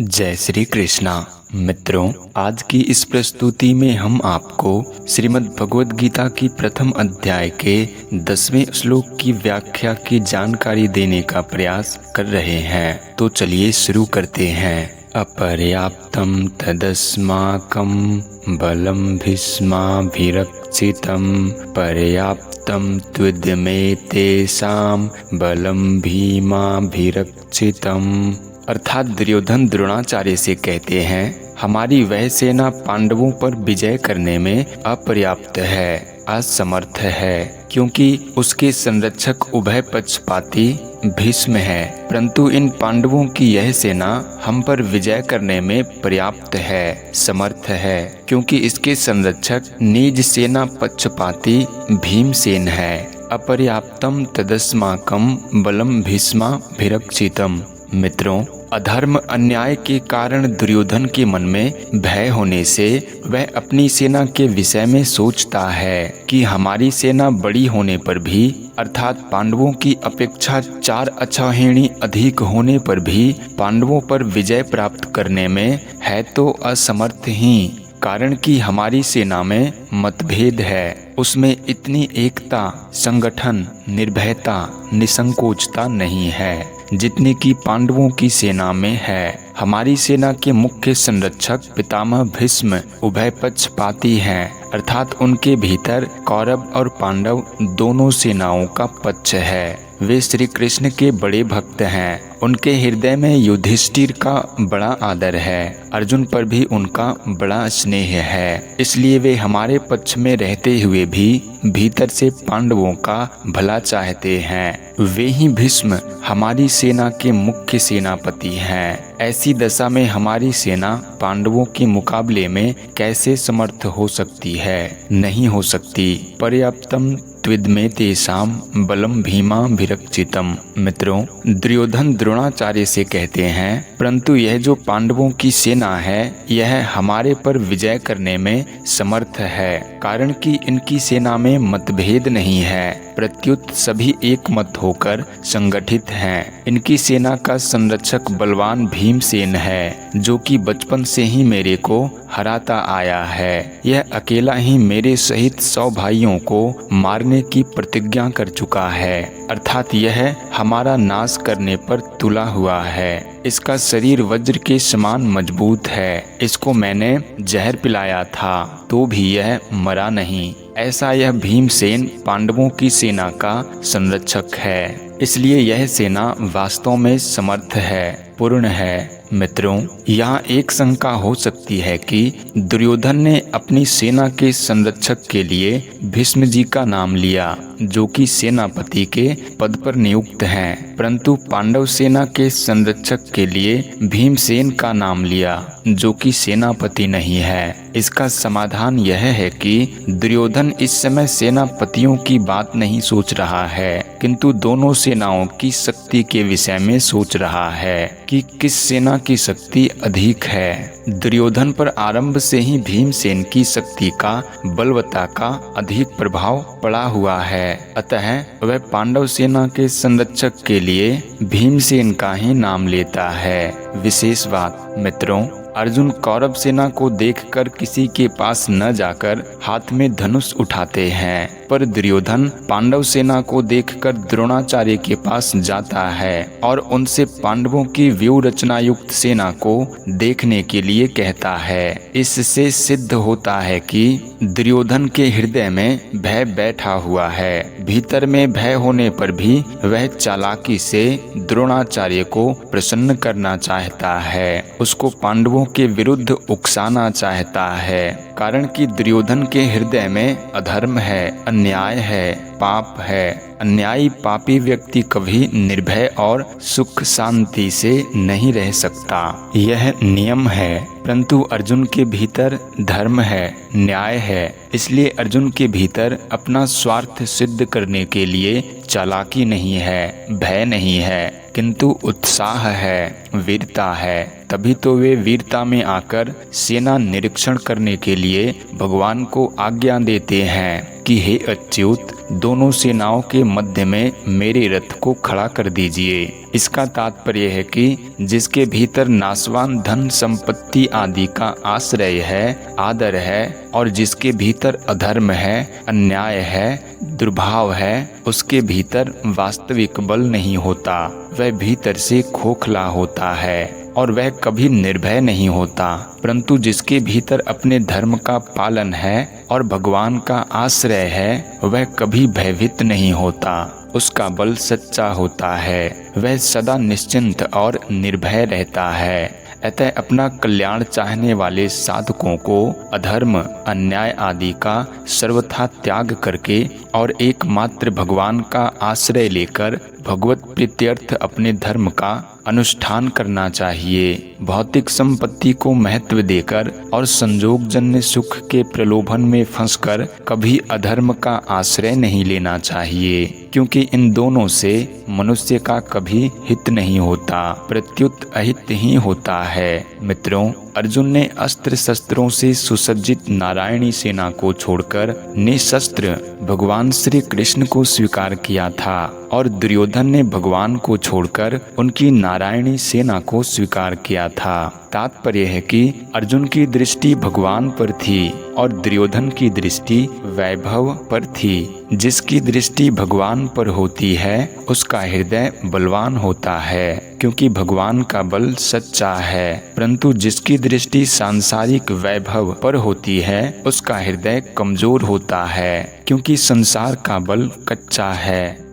जय श्री कृष्णा। मित्रों, आज की इस प्रस्तुति में हम आपको श्रीमद् भगवद गीता की प्रथम अध्याय के 10वें श्लोक की व्याख्या की जानकारी देने का प्रयास कर रहे हैं। तो चलिए शुरू करते हैं। अपर्याप्तं तदस्माकं बलं भीष्माभिरक्षितं पर्याप्तं त्विदमे तेषां बलं भीमाभिरक्षितम्। अर्थात दुर्योधन द्रोणाचार्य से कहते हैं, हमारी वह सेना पांडवों पर विजय करने में अपर्याप्त है, असमर्थ है, क्योंकि उसके संरक्षक उभय पक्षपाती भीष्म है। परंतु इन पांडवों की यह सेना हम पर विजय करने में पर्याप्त है, समर्थ है, क्योंकि इसके संरक्षक निज सेना पक्षपाती भीमसेन है। अपर्याप्तम तदस्माकं बलम भीष्माभिरक्षितम्। मित्रों, अधर्म अन्याय के कारण दुर्योधन के मन में भय होने से वह अपनी सेना के विषय में सोचता है कि हमारी सेना बड़ी होने पर भी, अर्थात पांडवों की अपेक्षा 4 अक्षौहिणी अधिक होने पर भी पांडवों पर विजय प्राप्त करने में है तो असमर्थ ही। कारण कि हमारी सेना में मतभेद है, उसमें इतनी एकता, संगठन, निर्भयता, निसंकोचता नहीं है जितनी कि पांडवों की सेना में है। हमारी सेना के मुख्य संरक्षक पितामह भीष्म उभय पक्षपाती हैं, अर्थात उनके भीतर कौरव और पांडव दोनों सेनाओं का पक्ष है। वे श्री कृष्ण के बड़े भक्त हैं। उनके हृदय में युधिष्ठिर का बड़ा आदर है, अर्जुन पर भी उनका बड़ा स्नेह है। इसलिए वे हमारे पक्ष में रहते हुए भी भीतर से पांडवों का भला चाहते हैं। वे ही भीष्म हमारी सेना के मुख्य सेनापति हैं। ऐसी दशा में हमारी सेना पांडवों के मुकाबले में कैसे समर्थ हो सकती है? नहीं हो सकती। पर्याप्तम त्विदमे तेषां बलम भीमाभिरक्षितम्। मित्रों, दुर्योधन द्रोणाचार्य से कहते हैं, परंतु यह जो पांडवों की सेना है, यह हमारे पर विजय करने में समर्थ है, कारण कि इनकी सेना में मतभेद नहीं है, प्रत्युत सभी एक मत होकर संगठित हैं। इनकी सेना का संरक्षक बलवान भीमसेन है, जो कि बचपन से ही मेरे को हराता आया है। यह अकेला ही मेरे सहित 100 भाइयों को मारने की प्रतिज्ञा कर चुका है, अर्थात यह हमारा नाश करने पर तुला हुआ है। इसका शरीर वज्र के समान मजबूत है। इसको मैंने जहर पिलाया था तो भी यह मरा नहीं। ऐसा यह भीमसेन पांडवों की सेना का संरक्षक है। इसलिए यह सेना वास्तव में समर्थ है, पूर्ण है। मित्रों, यहाँ एक शंका हो सकती है कि दुर्योधन ने अपनी सेना के संरक्षक के लिए भीष्म जी का नाम लिया, जो कि सेनापति के पद पर नियुक्त हैं, परंतु पांडव सेना के संरक्षक के लिए भीमसेन का नाम लिया, जो कि सेनापति नहीं है। इसका समाधान यह है कि दुर्योधन इस समय सेनापतियों की बात नहीं सोच रहा है, किंतु दोनों सेनाओं की शक्ति के विषय में सोच रहा है कि किस सेना की शक्ति अधिक है। दुर्योधन पर आरंभ से ही भीमसेन की शक्ति का, बलवत्ता का अधिक प्रभाव पड़ा हुआ है, अतः वह पांडव सेना के संरक्षक के लिए भीमसेन का ही नाम लेता है। विशेष बात मित्रों, अर्जुन कौरव सेना को देखकर किसी के पास न जाकर हाथ में धनुष उठाते हैं, पर दुर्योधन पांडव सेना को देखकर द्रोणाचार्य के पास जाता है और उनसे पांडवों की व्यूह रचना युक्त सेना को देखने के लिए कहता है। इससे सिद्ध होता है कि दुर्योधन के हृदय में भय बैठा हुआ है। भीतर में भय होने पर भी वह चालाकी से द्रोणाचार्य को प्रसन्न करना चाहता है, उसको पांडवों के विरुद्ध उकसाना चाहता है, कारण कि दुर्योधन के हृदय में अधर्म है, अन्याय है, पाप है। अन्यायी पापी व्यक्ति कभी निर्भय और सुख शांति से नहीं रह सकता, यह नियम है। परंतु अर्जुन के भीतर धर्म है, न्याय है, इसलिए अर्जुन के भीतर अपना स्वार्थ सिद्ध करने के लिए चालाकी नहीं है, भय नहीं है, किंतु उत्साह है, वीरता है। तभी तो वे वीरता में आकर सेना निरीक्षण करने के लिए भगवान को आज्ञा देते हैं कि हे अच्युत, दोनों सेनाओं के मध्य में मेरे रथ को खड़ा कर दीजिए। इसका तात्पर्य है कि जिसके भीतर नाशवान धन संपत्ति आदि का आश्रय है, आदर है, और जिसके भीतर अधर्म है, अन्याय है, दुर्भाव है, उसके भीतर वास्तविक बल नहीं होता। वह भीतर से खोखला होता है और वह कभी निर्भय नहीं होता। परंतु जिसके भीतर अपने धर्म का पालन है और भगवान का आश्रय है, वह कभी भयभीत नहीं होता। उसका बल सच्चा होता है। वह सदा निश्चिंत और निर्भय रहता है। अतः अपना कल्याण चाहने वाले साधकों को अधर्म, अन्याय आदि का सर्वथा त्याग करके और एकमात्र भगवान का आश्रय लेकर भगवत प्रीत्यर्थ अपने धर्म का अनुष्ठान करना चाहिए। भौतिक संपत्ति को महत्व देकर और संजोगजन्य सुख के प्रलोभन में फंसकर कभी अधर्म का आश्रय नहीं लेना चाहिए, क्योंकि इन दोनों से मनुष्य का कभी हित नहीं होता, प्रत्युत अहित ही होता है। मित्रों, अर्जुन ने अस्त्र शस्त्रों से सुसज्जित नारायणी सेना को छोड़कर निशस्त्र भगवान श्री कृष्ण को स्वीकार किया था और दुर्योधन ने भगवान को छोड़कर उनकी नारायणी सेना को स्वीकार किया था। तात्पर्य है कि अर्जुन की दृष्टि भगवान पर थी और दुर्योधन की दृष्टि वैभव पर थी। जिसकी दृष्टि भगवान पर होती है उसका हृदय बलवान होता है, क्योंकि भगवान का बल सच्चा है। परंतु जिसकी दृष्टि सांसारिक वैभव पर होती है उसका हृदय कमजोर होता है, क्योंकि संसार का बल कच्चा है।